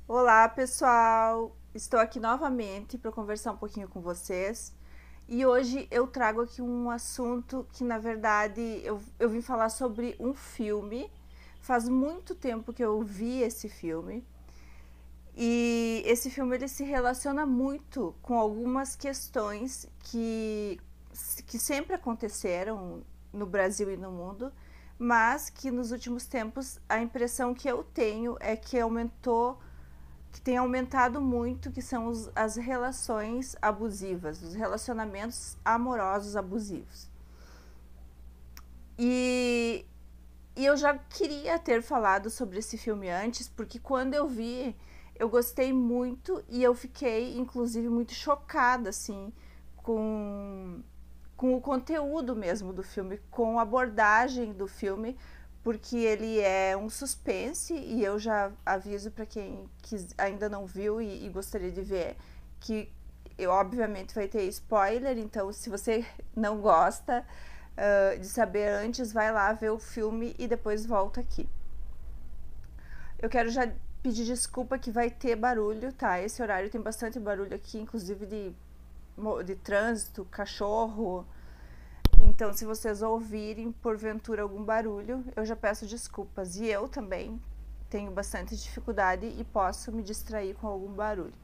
Olá, pessoal! Estou aqui novamente para conversar um pouquinho com vocês. E hoje eu trago aqui um assunto que, na verdade, eu vim falar sobre um filme. Faz muito tempo que eu vi esse filme. E esse filme ele se relaciona muito com algumas questões que sempre aconteceram no Brasil e no mundo, mas que nos últimos tempos a impressão que eu tenho é que tem aumentado muito, que são as relações abusivas, os relacionamentos amorosos abusivos. E, e eu já queria ter falado sobre esse filme antes, porque quando eu vi, eu gostei muito e eu fiquei, inclusive, muito chocada, assim, com, com o conteúdo mesmo do filme, com a abordagem do filme, porque ele é um suspense e eu já aviso para quem ainda não viu e gostaria de ver que eu, obviamente vai ter spoiler, então se você não gosta de saber antes, vai lá ver o filme e depois volta aqui. Eu quero já pedir desculpa que vai ter barulho, tá? Esse horário tem bastante barulho aqui, inclusive de trânsito, cachorro. Então, se vocês ouvirem porventura algum barulho, eu já peço desculpas. E eu também tenho bastante dificuldade e posso me distrair com algum barulho.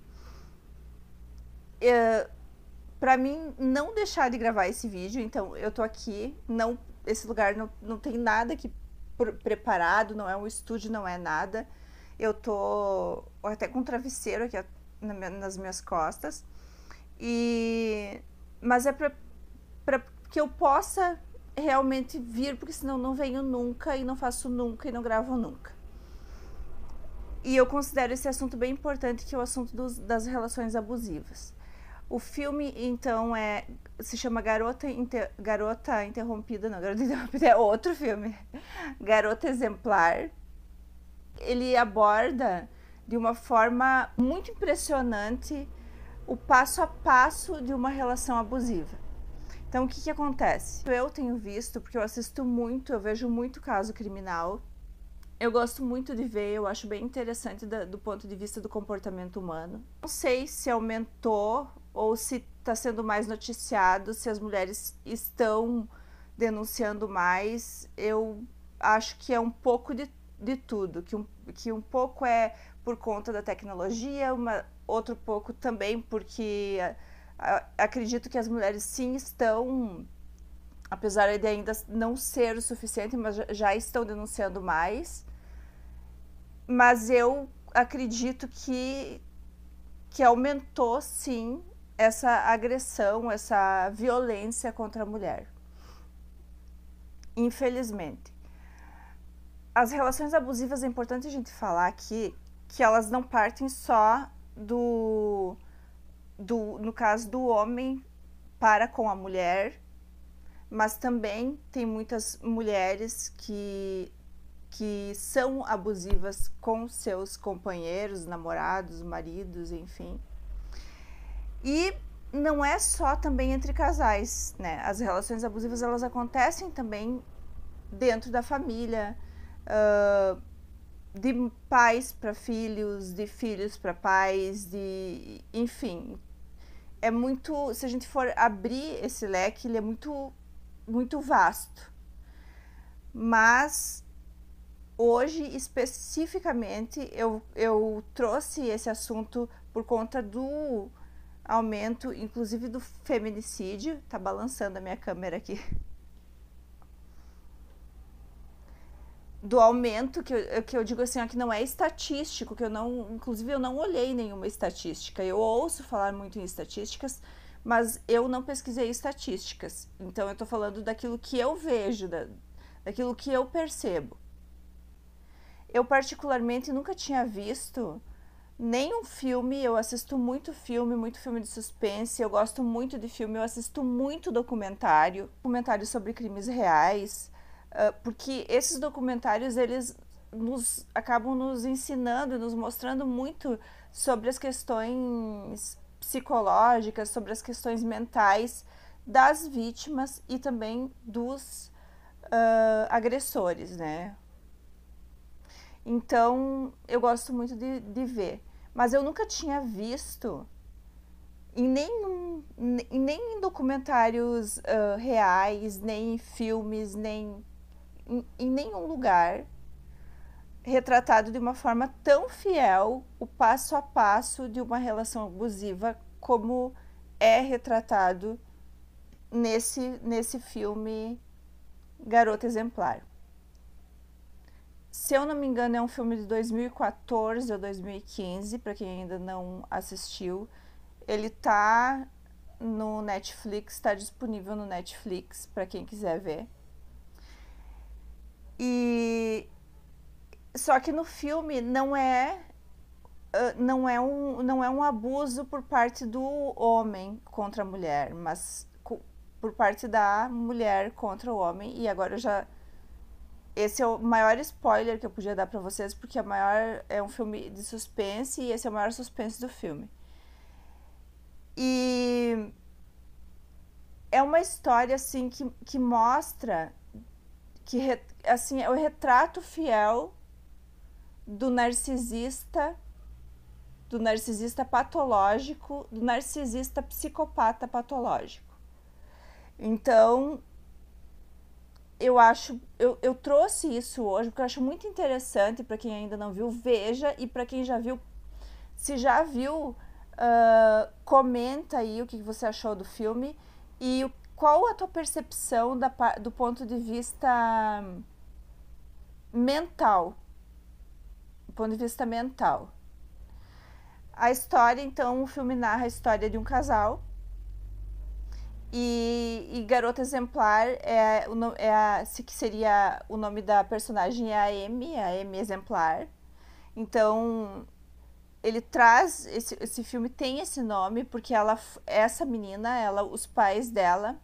Para mim não deixar de gravar esse vídeo, então eu tô aqui, não, esse lugar não tem nada aqui preparado, não é um estúdio, não é nada. Eu tô até com um travesseiro aqui nas minhas costas. E mas é para que eu possa realmente vir, porque senão não venho nunca e não faço nunca e não gravo nunca. E eu considero esse assunto bem importante, que é o assunto das relações abusivas. O filme, então, se chama Garota Interrompida, não, Garota Interrompida é outro filme. Garota Exemplar. Ele aborda de uma forma muito impressionante o passo a passo de uma relação abusiva. Então, o que acontece? Eu tenho visto, porque eu assisto muito, eu vejo muito caso criminal. Eu gosto muito de ver, eu acho bem interessante do ponto de vista do comportamento humano. Não sei se aumentou ou se está sendo mais noticiado, se as mulheres estão denunciando mais. Eu acho que é um pouco de tudo, que um pouco é por conta da tecnologia, outro pouco também porque acredito que as mulheres sim estão, apesar de ainda não ser o suficiente, mas já estão denunciando mais. Mas eu acredito que aumentou sim essa agressão, essa violência contra a mulher. Infelizmente. As relações abusivas é importante a gente falar aqui que elas não partem só no caso do homem para com a mulher, mas também tem muitas mulheres que são abusivas com seus companheiros, namorados, maridos, enfim. E não é só também entre casais, né? As relações abusivas elas acontecem também dentro da família, de pais para filhos, de filhos para pais, enfim, é muito, se a gente for abrir esse leque, ele é muito vasto. Mas hoje, especificamente, eu trouxe esse assunto por conta do aumento, inclusive do feminicídio. Tá balançando a minha câmera aqui. Do aumento, que eu digo assim, ó, que não é estatístico, que eu não, inclusive eu não olhei nenhuma estatística. Eu ouço falar muito em estatísticas, mas eu não pesquisei estatísticas. Então eu tô falando daquilo que eu vejo, daquilo que eu percebo. Eu particularmente nunca tinha visto nenhum filme, eu assisto muito filme de suspense, eu gosto muito de filme, eu assisto muito documentário sobre crimes reais, porque esses documentários, eles acabam nos ensinando, nos mostrando muito sobre as questões psicológicas, sobre as questões mentais das vítimas e também dos agressores, né? Então, eu gosto muito de ver. mas eu nunca tinha visto nem em documentários reais, nem em filmes, nem em nenhum lugar retratado de uma forma tão fiel o passo a passo de uma relação abusiva como é retratado nesse filme Garota Exemplar. Se eu não me engano, é um filme de 2014 ou 2015, para quem ainda não assistiu. Ele tá no Netflix, está disponível no Netflix para quem quiser ver. E só que no filme não é um abuso por parte do homem contra a mulher, mas por parte da mulher contra o homem. E agora esse é o maior spoiler que eu podia dar pra vocês, porque é um filme de suspense e esse é o maior suspense do filme. E é uma história assim que mostra que assim, é o retrato fiel do narcisista patológico, do narcisista psicopata patológico. Então, eu trouxe isso hoje porque eu acho muito interessante. Para quem ainda não viu, veja, e para quem já viu, se já viu, comenta aí o que você achou do filme e qual a tua percepção do ponto de vista mental. Do ponto de vista mental. A história, então, o filme narra a história de um casal. E Garota Exemplar que seria o nome da personagem, é a Amy Exemplar. Então, ele traz esse filme tem esse nome porque essa menina, os pais dela,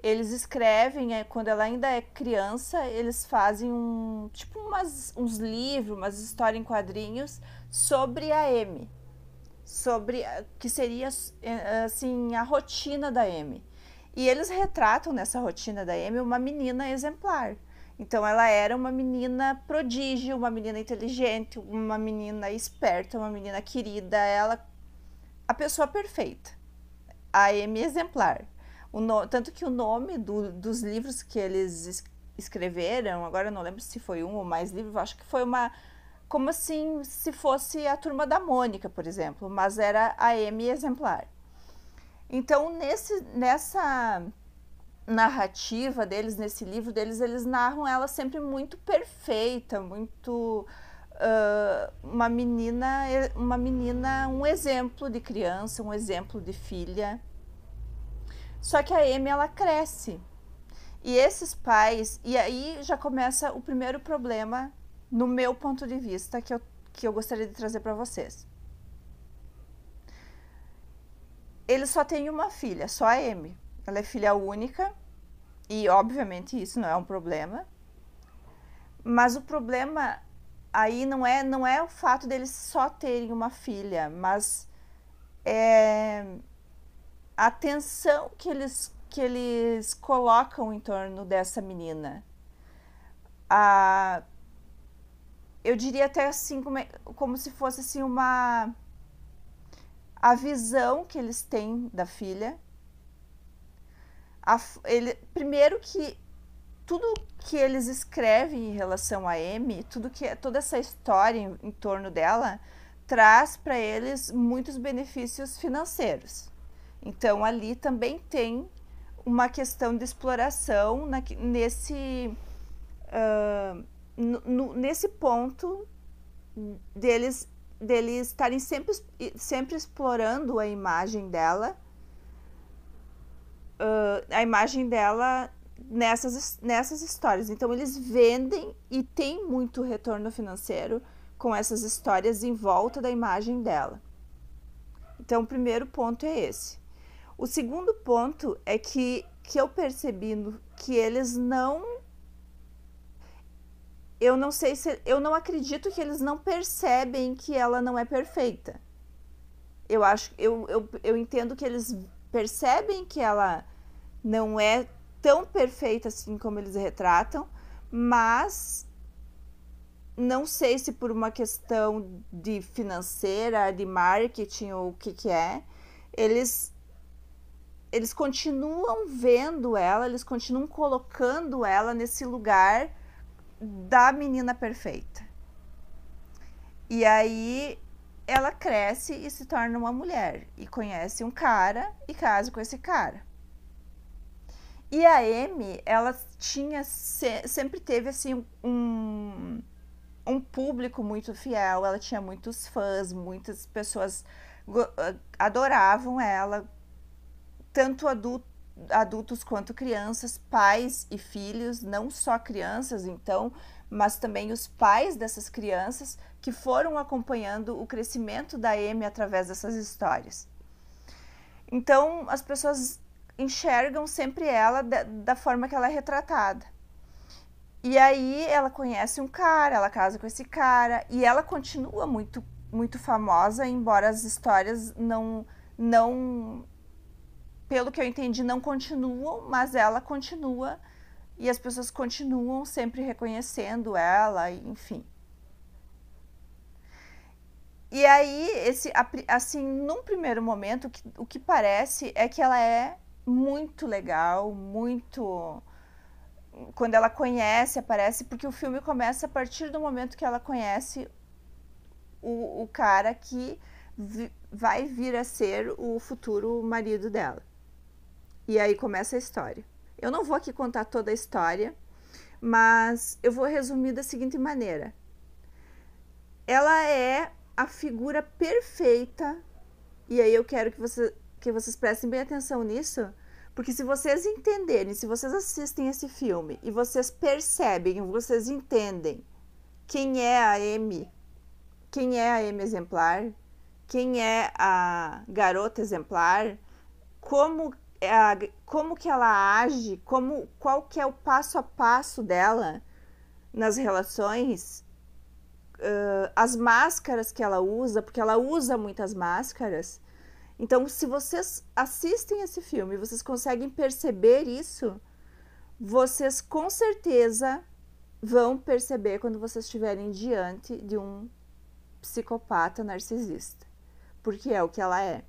eles escrevem, quando ela ainda é criança, eles fazem uns livros, umas histórias em quadrinhos sobre a Amy, sobre que seria assim a rotina da Amy. E eles retratam nessa rotina da Amy uma menina exemplar. Então ela era uma menina prodígio, uma menina inteligente, uma menina esperta, uma menina querida, a pessoa perfeita. A Amy exemplar. Tanto que o nome dos livros que eles escreveram, agora eu não lembro se foi um ou mais livros, acho que foi como assim se fosse a Turma da Mônica, por exemplo, mas era a Amy Exemplar. Então, nessa narrativa deles, nesse livro deles, eles narram ela sempre muito perfeita, muito uma menina, um exemplo de criança, um exemplo de filha. Só que a Amy, ela cresce. E esses pais, e aí já começa o primeiro problema, no meu ponto de vista, que eu gostaria de trazer para vocês. Eles só têm uma filha, só a Amy. Ela é filha única, e obviamente isso não é um problema. Mas o problema aí não é o fato deles só terem uma filha, mas é a atenção que eles colocam em torno dessa menina. Eu diria até assim, como se fosse assim a visão que eles têm da filha. Primeiro que tudo que eles escrevem em relação a Amy, toda essa história em torno dela, traz para eles muitos benefícios financeiros. Então ali também tem uma questão de exploração nesse ponto deles estarem sempre explorando a imagem dela nessas histórias. Então eles vendem e tem muito retorno financeiro com essas histórias em volta da imagem dela. Então o primeiro ponto é esse. O segundo ponto é que eu percebi que eles eu não sei se eu não acredito que eles não percebem que ela não é perfeita. Eu entendo que eles percebem que ela não é tão perfeita assim como eles retratam, mas não sei se por uma questão de financeira, de marketing ou o que que é, eles continuam vendo ela, eles continuam colocando ela nesse lugar da menina perfeita. E aí ela cresce e se torna uma mulher e conhece um cara e casa com esse cara. E a Amy, ela sempre teve assim um público muito fiel, ela tinha muitos fãs, muitas pessoas adoravam ela, tanto adultos quanto crianças, pais e filhos, não só crianças então, mas também os pais dessas crianças que foram acompanhando o crescimento da Amy através dessas histórias. Então as pessoas enxergam sempre ela da forma que ela é retratada. E aí ela conhece um cara, ela casa com esse cara e ela continua muito famosa, embora as histórias não, pelo que eu entendi, não continuam, mas ela continua e as pessoas continuam sempre reconhecendo ela, enfim. E aí, assim, num primeiro momento, o que parece é que ela é muito legal, muito... Quando ela conhece, aparece, porque o filme começa a partir do momento que ela conhece o cara que vai vir a ser o futuro marido dela. E aí começa a história. Eu não vou aqui contar toda a história, mas eu vou resumir da seguinte maneira. Ela é a figura perfeita, e aí eu quero que vocês prestem bem atenção nisso, porque se vocês entenderem, se vocês assistem esse filme e vocês percebem, vocês entendem quem é a Amy exemplar, quem é a garota exemplar, como que ela age, qual que é o passo a passo dela nas relações, as máscaras que ela usa, porque ela usa muitas máscaras. Então, se vocês assistem esse filme e vocês conseguem perceber isso, vocês com certeza vão perceber quando vocês estiverem diante de um psicopata narcisista, porque é o que ela é.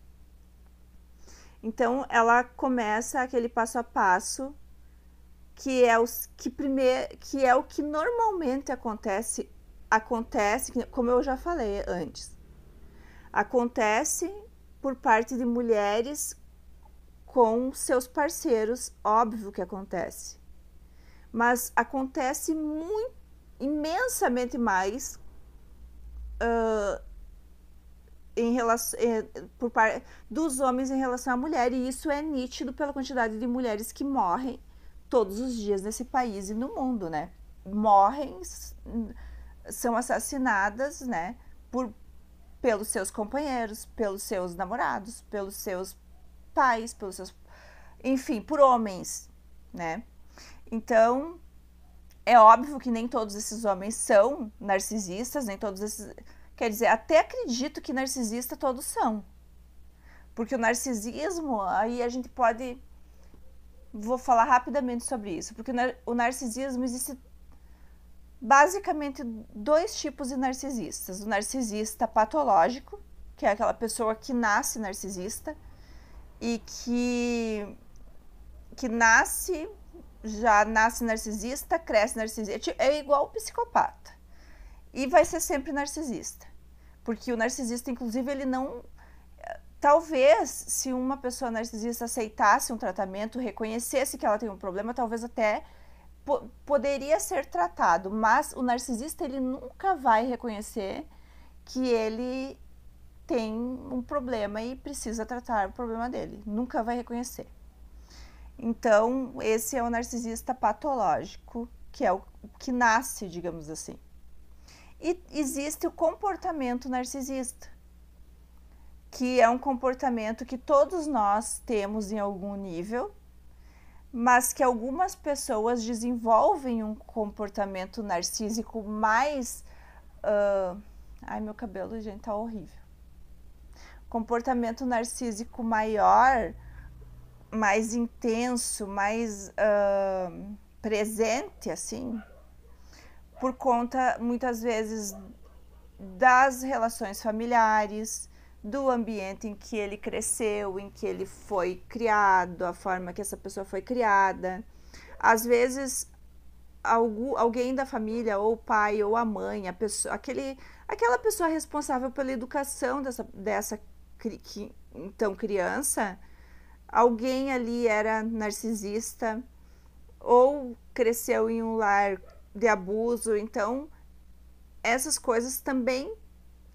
Então, ela começa aquele passo a passo que é o que normalmente acontece, como eu já falei antes. Acontece por parte de mulheres com seus parceiros, óbvio que acontece. Mas acontece imensamente mais por parte dos homens em relação à mulher, e isso é nítido pela quantidade de mulheres que morrem todos os dias nesse país e no mundo, né? Morrem, são assassinadas, né? Pelos seus companheiros, pelos seus namorados, pelos seus pais, enfim, por homens, né? Então, é óbvio que nem todos esses homens são narcisistas, nem todos esses... Quer dizer, até acredito que narcisista todos são. Porque o narcisismo, aí a gente pode... Vou falar rapidamente sobre isso. Porque o narcisismo existe basicamente dois tipos de narcisistas. O narcisista patológico, que é aquela pessoa que nasce narcisista e que já nasce narcisista, cresce narcisista. É igual o psicopata. E vai ser sempre narcisista. Porque o narcisista, inclusive, ele não... Talvez, se uma pessoa narcisista aceitasse um tratamento, reconhecesse que ela tem um problema, talvez até poderia ser tratado. Mas o narcisista, ele nunca vai reconhecer que ele tem um problema e precisa tratar o problema dele. Nunca vai reconhecer. Então, esse é o narcisista patológico, que é o que nasce, digamos assim. E existe o comportamento narcisista, que é um comportamento que todos nós temos em algum nível, mas que algumas pessoas desenvolvem um comportamento narcísico mais... Ai, meu cabelo, gente, tá horrível. Comportamento narcísico maior, mais intenso, mais presente, assim, por conta, muitas vezes, das relações familiares, do ambiente em que ele cresceu, em que ele foi criado, a forma que essa pessoa foi criada. Às vezes, alguém da família, ou o pai, ou a mãe, aquela pessoa responsável pela educação dessa então, criança, alguém ali era narcisista, ou cresceu em um lar de abuso. Então, essas coisas também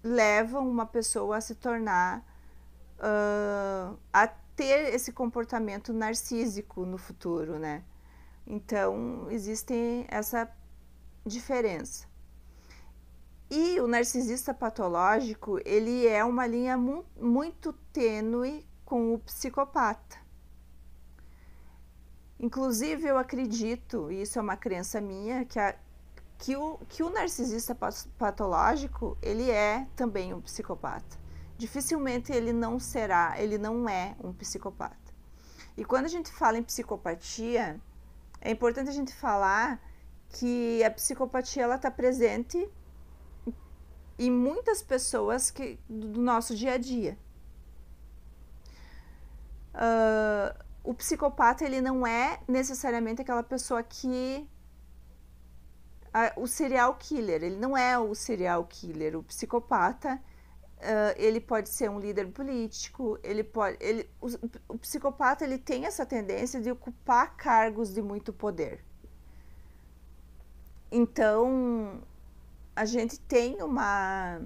levam uma pessoa a se tornar, a ter esse comportamento narcísico no futuro, né? Então, existe essa diferença. E o narcisista patológico, ele é uma linha muito tênue com o psicopata. Inclusive, eu acredito, e isso é uma crença minha, que o narcisista patológico, ele é também um psicopata. Dificilmente ele não é um psicopata. E quando a gente fala em psicopatia, é importante a gente falar que a psicopatia ela está presente em muitas pessoas do nosso dia a dia. O psicopata, ele não é necessariamente aquela pessoa que... o serial killer, ele não é o serial killer. O psicopata, ele pode ser um líder político, o psicopata, ele tem essa tendência de ocupar cargos de muito poder. Então, a gente tem uma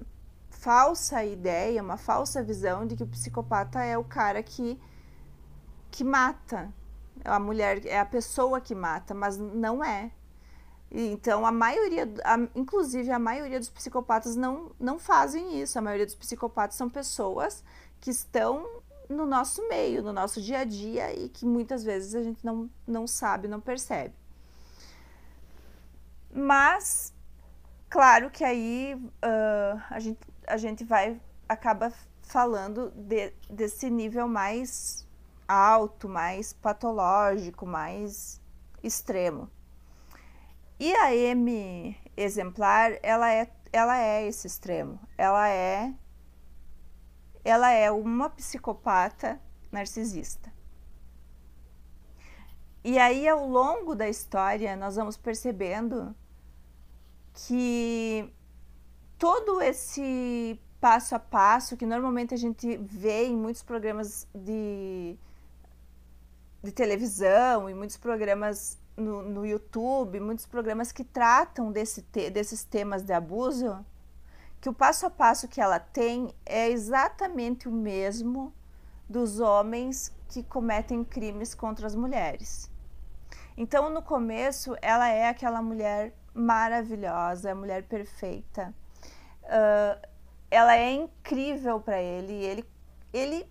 falsa ideia, uma falsa visão de que o psicopata é o cara que mata. A mulher é a pessoa que mata, mas não é. Então, inclusive a maioria dos psicopatas não fazem isso. A maioria dos psicopatas são pessoas que estão no nosso meio, no nosso dia a dia, e que muitas vezes a gente não sabe, não percebe. Mas, claro que aí a gente acaba falando desse nível mais alto, mais patológico, mais extremo. E a M exemplar, ela é esse extremo. Ela é uma psicopata narcisista. E aí, ao longo da história, nós vamos percebendo que todo esse passo a passo que normalmente a gente vê em muitos programas de televisão, em muitos programas no YouTube, muitos programas que tratam desses temas de abuso, que o passo a passo que ela tem é exatamente o mesmo dos homens que cometem crimes contra as mulheres. Então, no começo, ela é aquela mulher maravilhosa, a mulher perfeita. Ela é incrível para ele. Ele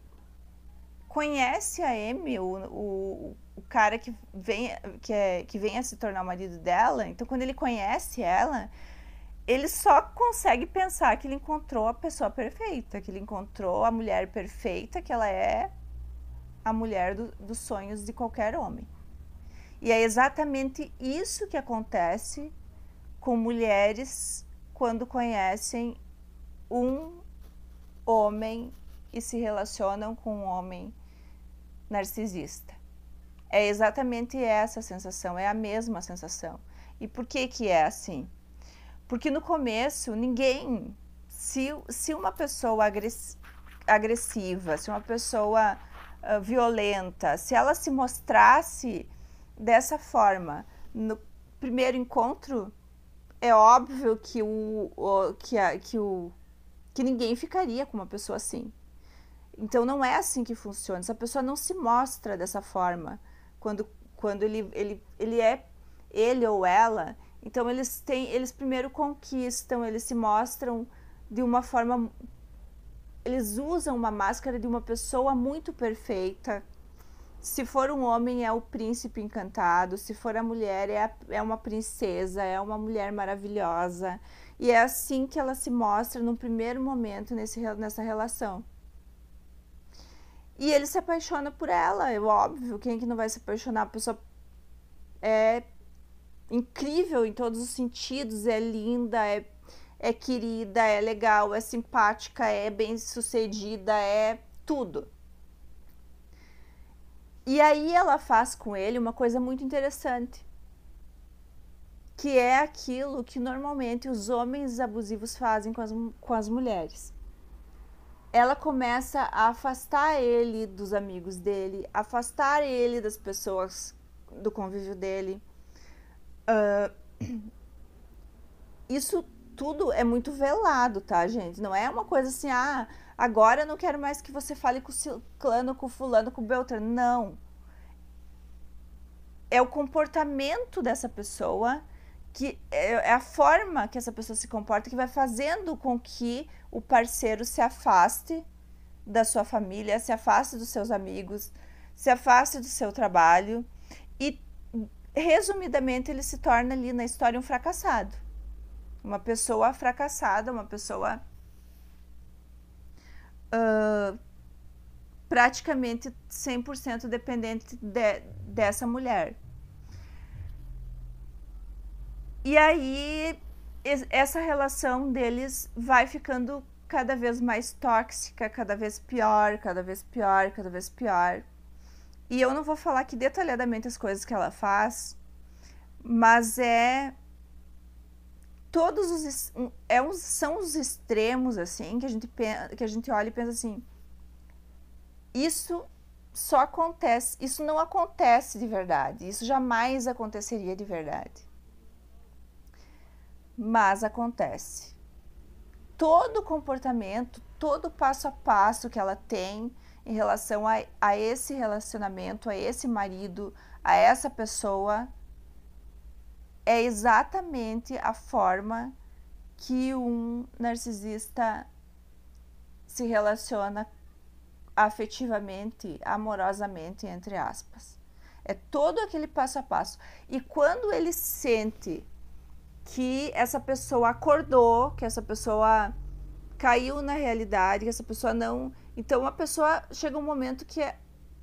conhece a Amy, o cara que vem a se tornar o marido dela. Então, quando ele conhece ela, ele só consegue pensar que ele encontrou a pessoa perfeita, que ele encontrou a mulher perfeita, que ela é a mulher dos sonhos de qualquer homem. E é exatamente isso que acontece com mulheres quando conhecem um homem e se relacionam com um homem narcisista. É exatamente essa sensação, é a mesma sensação. E por que é assim? Porque no começo, se uma pessoa agressiva, se uma pessoa violenta, se ela se mostrasse dessa forma no primeiro encontro, é óbvio que ninguém ficaria com uma pessoa assim. Então não é assim que funciona. Essa pessoa não se mostra dessa forma quando ele ou ela. Então eles primeiro conquistam, eles se mostram de uma forma, eles usam uma máscara de uma pessoa muito perfeita. Se for um homem, é o príncipe encantado. Se for a mulher, é uma princesa, é uma mulher maravilhosa. E é assim que ela se mostra no primeiro momento nessa relação. E ele se apaixona por ela, é óbvio. Quem que não vai se apaixonar? A pessoa incrível em todos os sentidos, é linda, é querida, é legal, é simpática, é bem-sucedida, é tudo. E aí ela faz com ele uma coisa muito interessante, que é aquilo que normalmente os homens abusivos fazem com as mulheres. Ela começa a afastar ele dos amigos dele, afastar ele das pessoas do convívio dele. Isso tudo é muito velado, tá, gente? Não é uma coisa assim, agora eu não quero mais que você fale com o ciclano, com o fulano, com o Beltrano. Não. É o comportamento dessa pessoa, que é a forma que essa pessoa se comporta, que vai fazendo com que o parceiro se afaste da sua família, se afaste dos seus amigos, se afaste do seu trabalho e, resumidamente, ele se torna ali na história um fracassado. Uma pessoa fracassada, uma pessoa praticamente 100% dependente dessa mulher. E aí essa relação deles vai ficando cada vez mais tóxica, cada vez pior, cada vez pior, cada vez pior. E eu não vou falar aqui detalhadamente as coisas que ela faz, mas são os extremos assim que a gente olha e pensa assim, isso só acontece, isso não acontece de verdade, isso jamais aconteceria de verdade. Mas acontece. Todo comportamento, todo passo a passo que ela tem em relação a esse relacionamento, a esse marido, a essa pessoa, é exatamente a forma que um narcisista se relaciona afetivamente, amorosamente, entre aspas. É todo aquele passo a passo. E quando ele sente que essa pessoa acordou, que essa pessoa caiu na realidade, que essa pessoa não... Então, a pessoa chega um momento que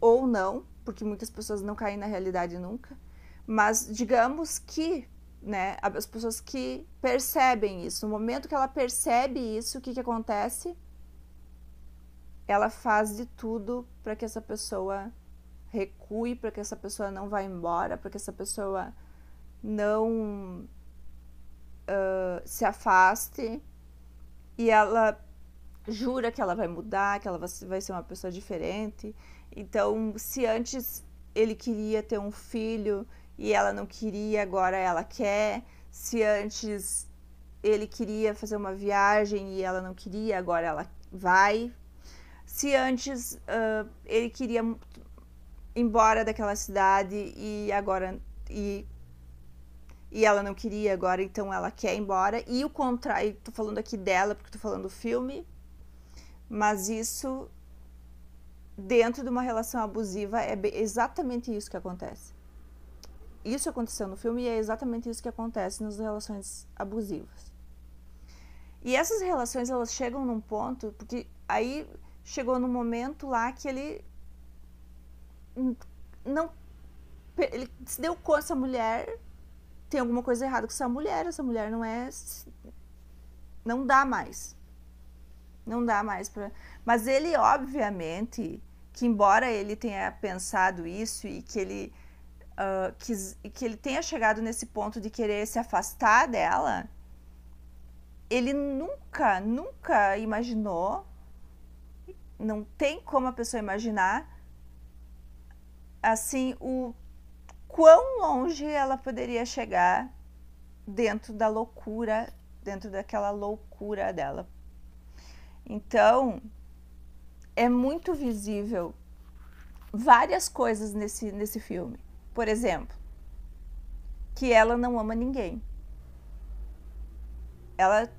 ou não, porque muitas pessoas não caem na realidade nunca, mas digamos que, né, as pessoas que percebem isso, no momento que ela percebe isso, o que acontece? Ela faz de tudo para que essa pessoa recue, para que essa pessoa não vá embora, para que essa pessoa não se afaste, e ela jura que ela vai mudar, que ela vai ser uma pessoa diferente. Então, se antes ele queria ter um filho e ela não queria, agora ela quer. Se antes ele queria fazer uma viagem e ela não queria, agora ela vai. Se antes ele queria ir embora daquela cidade e agora... E ela não queria agora, então ela quer ir embora. E o contrário, tô falando aqui dela porque tô falando do filme, mas isso dentro de uma relação abusiva é exatamente isso que acontece. Isso aconteceu no filme e é exatamente isso que acontece nas relações abusivas. E essas relações, elas chegam num ponto, porque aí chegou num momento lá que ele se deu conta, essa mulher tem alguma coisa errada com essa mulher não dá mais. Não dá mais pra... Mas ele, obviamente, que embora ele tenha pensado isso e que ele que ele tenha chegado nesse ponto de querer se afastar dela, ele nunca imaginou, não tem como a pessoa imaginar, assim, o quão longe ela poderia chegar dentro da loucura, dentro daquela loucura dela. Então, é muito visível várias coisas nesse filme. Por exemplo, que ela não ama ninguém. Ela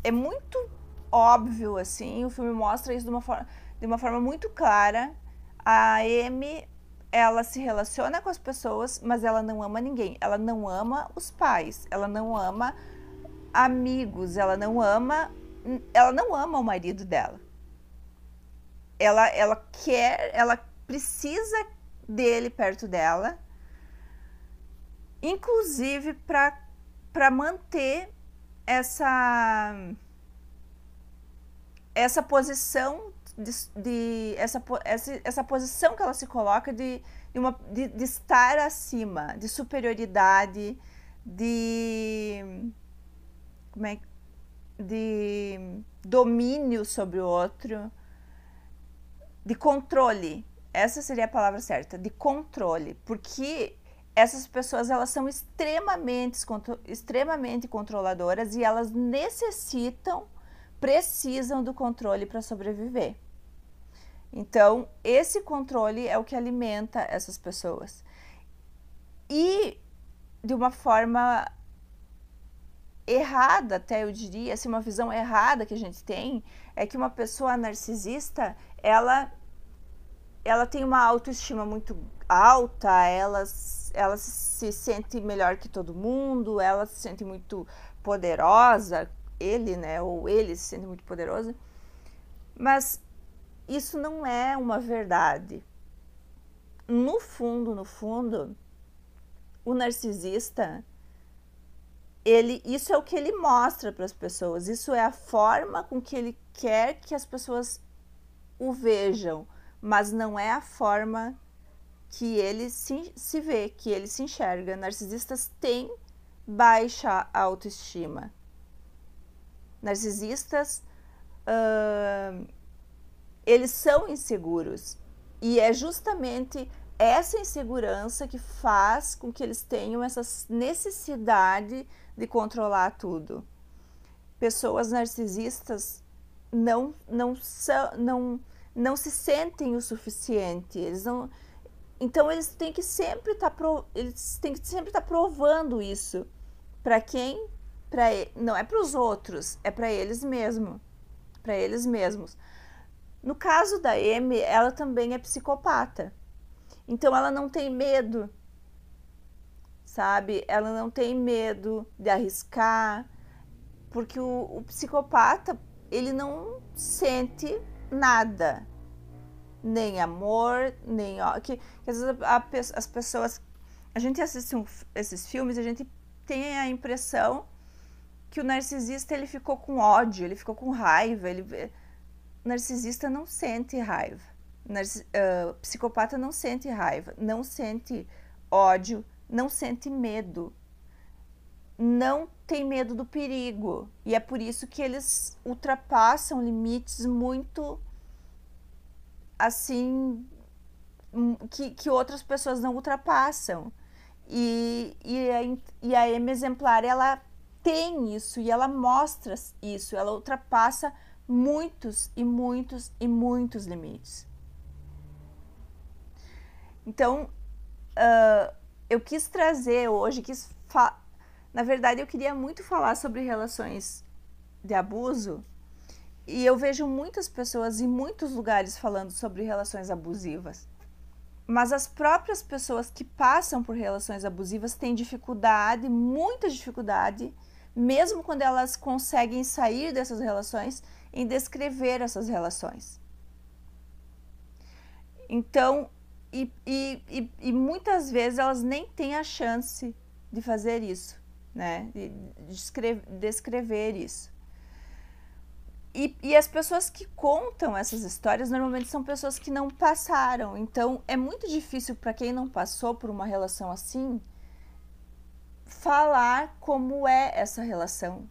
é muito óbvio, assim, o filme mostra isso de uma forma muito clara. A Amy, ela se relaciona com as pessoas, mas ela não ama ninguém. Ela não ama os pais, ela não ama amigos, ela não ama o marido dela. Ela precisa dele perto dela, inclusive para manter essa posição essa posição que ela se coloca de estar acima, de superioridade, de domínio sobre o outro, de controle. Essa seria a palavra certa, de controle, porque essas pessoas, elas são extremamente controladoras e elas precisam do controle para sobreviver. Então, esse controle é o que alimenta essas pessoas. E de uma forma errada, até eu diria, assim, uma visão errada que a gente tem, é que uma pessoa narcisista, ela tem uma autoestima muito alta, ela se sente melhor que todo mundo, ela se sente muito poderosa, ele, né, ou ele se sente muito poderoso, mas isso não é uma verdade. No fundo, o narcisista, isso é o que ele mostra para as pessoas, isso é a forma com que ele quer que as pessoas o vejam, mas não é a forma que ele se vê, que ele se enxerga. Narcisistas têm baixa autoestima. Narcisistas, eles são inseguros. E é justamente essa insegurança que faz com que eles tenham essa necessidade de controlar tudo. Pessoas narcisistas não se sentem o suficiente. Então eles têm que sempre estar provando isso. Para quem? Não é para os outros, é para eles mesmos. Para eles mesmos. No caso da Amy, ela também é psicopata. Então ela não tem medo, sabe? Ela não tem medo de arriscar, porque o psicopata, ele não sente nada. Nem amor, nem... Que às vezes as pessoas... A gente assiste esses filmes e a gente tem a impressão que o narcisista, ele ficou com ódio, ele ficou com raiva. Narcisista não sente raiva. Psicopata não sente raiva, não sente ódio, não sente medo. Não tem medo do perigo. E é por isso que eles ultrapassam limites muito... assim, que outras pessoas não ultrapassam. E a Amy Exemplar, ela tem isso e ela mostra isso, ela ultrapassa muitos e muitos e muitos limites. Então, eu quis trazer hoje, na verdade eu queria muito falar sobre relações de abuso, e eu vejo muitas pessoas em muitos lugares falando sobre relações abusivas. Mas as próprias pessoas que passam por relações abusivas têm dificuldade, muita dificuldade, mesmo quando elas conseguem sair dessas relações, em descrever essas relações. Então, e muitas vezes elas nem têm a chance de fazer isso, né? De descrever isso. E as pessoas que contam essas histórias normalmente são pessoas que não passaram. Então, é muito difícil para quem não passou por uma relação assim falar como é essa relação.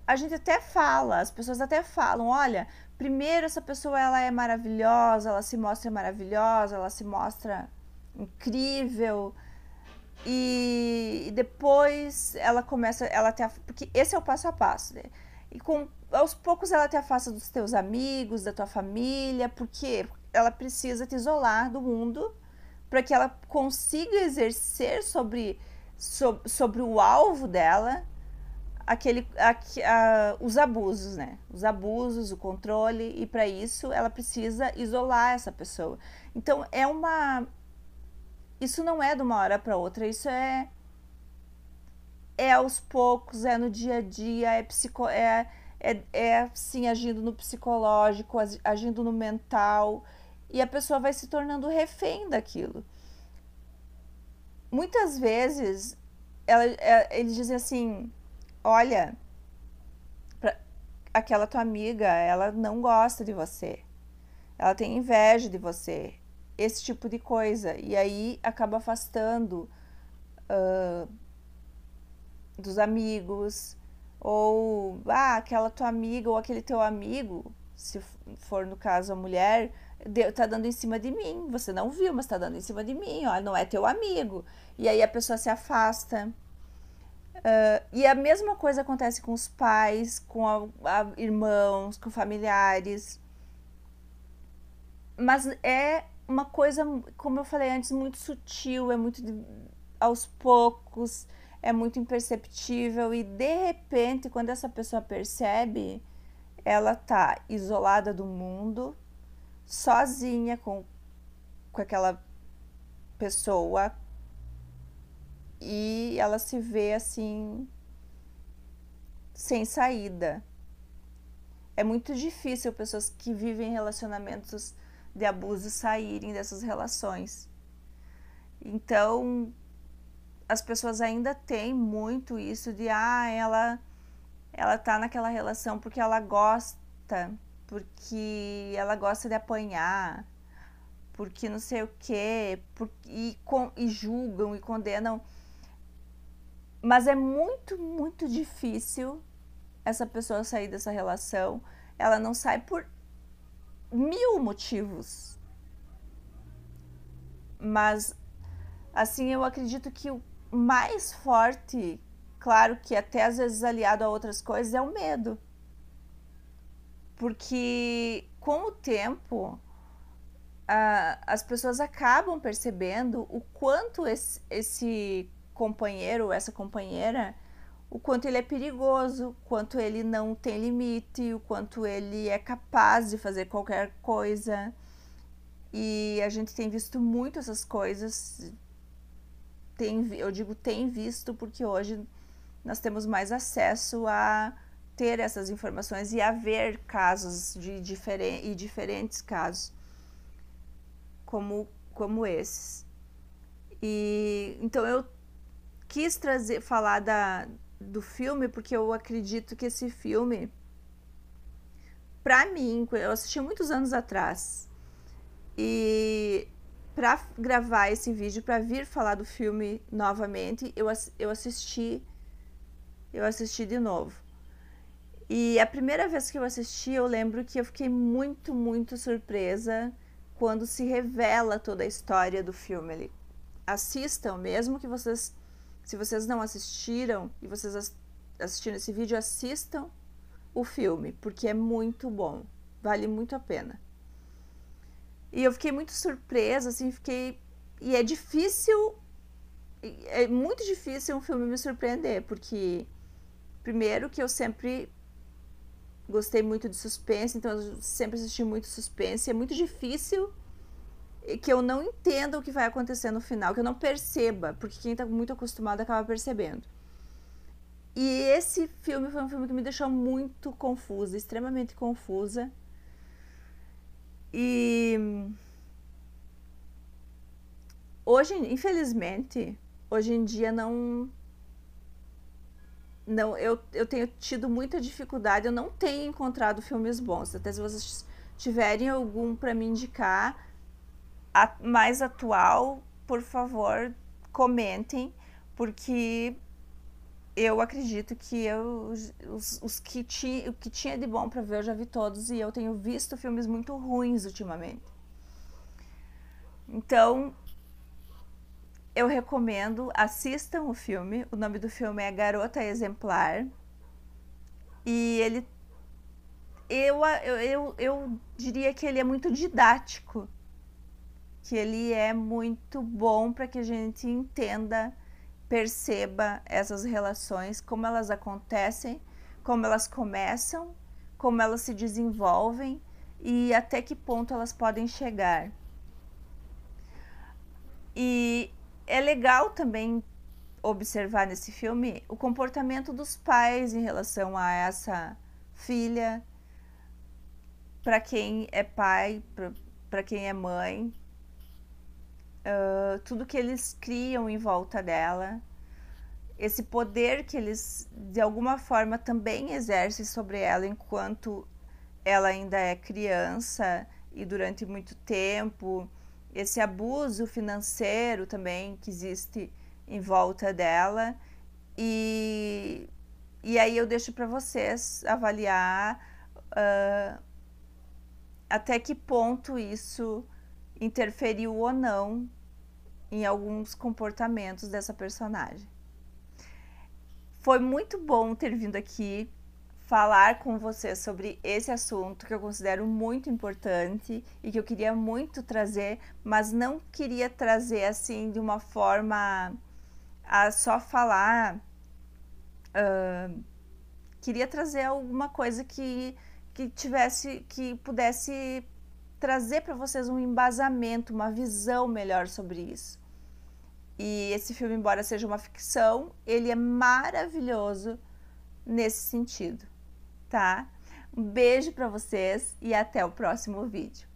A gente até fala, as pessoas até falam, olha, primeiro essa pessoa ela é maravilhosa, ela se mostra maravilhosa, ela se mostra incrível, e depois ela começa, porque esse é o passo a passo, né? E aos poucos ela te afasta dos teus amigos, da tua família, porque ela precisa te isolar do mundo para que ela consiga exercer sobre o alvo dela os abusos, né? Os abusos, o controle, e para isso ela precisa isolar essa pessoa. Então isso não é de uma hora para outra, isso é aos poucos, é no dia a dia, é assim, agindo no psicológico, agindo no mental, e a pessoa vai se tornando refém daquilo. muitas vezes eles dizem assim: olha, aquela tua amiga, ela não gosta de você, ela tem inveja de você, esse tipo de coisa. E aí acaba afastando dos amigos, ou aquela tua amiga ou aquele teu amigo, se for no caso a mulher, tá dando em cima de mim, você não viu, mas tá dando em cima de mim, ó, não é teu amigo. E aí a pessoa se afasta. E a mesma coisa acontece com os pais, com irmãos, com familiares. Mas é uma coisa, como eu falei antes, muito sutil, é muito aos poucos, é muito imperceptível e de repente, quando essa pessoa percebe, ela tá isolada do mundo, sozinha com aquela pessoa e ela se vê assim sem saída. É muito difícil pessoas que vivem relacionamentos de abuso saírem dessas relações. Então, as pessoas ainda têm muito isso de ela tá naquela relação porque ela gosta, porque ela gosta de apanhar, porque não sei o quê, e julgam e condenam. Mas é muito, muito difícil essa pessoa sair dessa relação. Ela não sai por mil motivos. Mas, assim, eu acredito que o mais forte, claro que até às vezes aliado a outras coisas, é o medo. Porque com o tempo, as pessoas acabam percebendo o quanto esse companheiro, essa companheira, o quanto ele é perigoso, o quanto ele não tem limite, o quanto ele é capaz de fazer qualquer coisa. E a gente tem visto muito essas coisas. Eu digo tem visto porque hoje nós temos mais acesso a ter essas informações e a ver casos de diferentes casos como esses. E então eu quis falar do filme porque eu acredito que esse filme, pra mim, eu assisti muitos anos atrás e para gravar esse vídeo, para vir falar do filme novamente, eu assisti de novo. E a primeira vez que eu assisti, eu lembro que eu fiquei muito, muito surpresa quando se revela toda a história do filme ali. Assistam, mesmo que vocês, se vocês não assistiram e vocês assistiram esse vídeo, assistam o filme, porque é muito bom, vale muito a pena. E eu fiquei muito surpresa, assim, e é muito difícil um filme me surpreender, porque primeiro que eu sempre gostei muito de suspense, então eu sempre assisti muito suspense, é muito difícil que eu não entenda o que vai acontecer no final, que eu não perceba, porque quem tá muito acostumado acaba percebendo. E esse filme foi um filme que me deixou muito confusa, extremamente confusa. E hoje, infelizmente, hoje em dia eu tenho tido muita dificuldade, eu não tenho encontrado filmes bons. Até se vocês tiverem algum para me indicar mais atual, por favor, comentem, porque eu acredito que o que tinha de bom para ver eu já vi todos e eu tenho visto filmes muito ruins ultimamente. Então, eu recomendo, assistam o filme. O nome do filme é Garota Exemplar. E eu diria que ele é muito didático, que ele é muito bom para que a gente entenda, perceba essas relações, como elas acontecem, como elas começam, como elas se desenvolvem e até que ponto elas podem chegar. E é legal também observar nesse filme o comportamento dos pais em relação a essa filha, para quem é pai, para quem é mãe. tudo que eles criam em volta dela, esse poder que eles de alguma forma também exercem sobre ela enquanto ela ainda é criança e durante muito tempo, esse abuso financeiro também que existe em volta dela. E aí eu deixo para vocês avaliar até que ponto isso interferiu ou não em alguns comportamentos dessa personagem. Foi muito bom ter vindo aqui falar com você sobre esse assunto que eu considero muito importante e que eu queria muito trazer, mas não queria trazer assim de uma forma a só falar. Queria trazer alguma coisa que pudesse trazer para vocês um embasamento, uma visão melhor sobre isso. E esse filme, embora seja uma ficção, ele é maravilhoso nesse sentido, tá? Um beijo para vocês e até o próximo vídeo.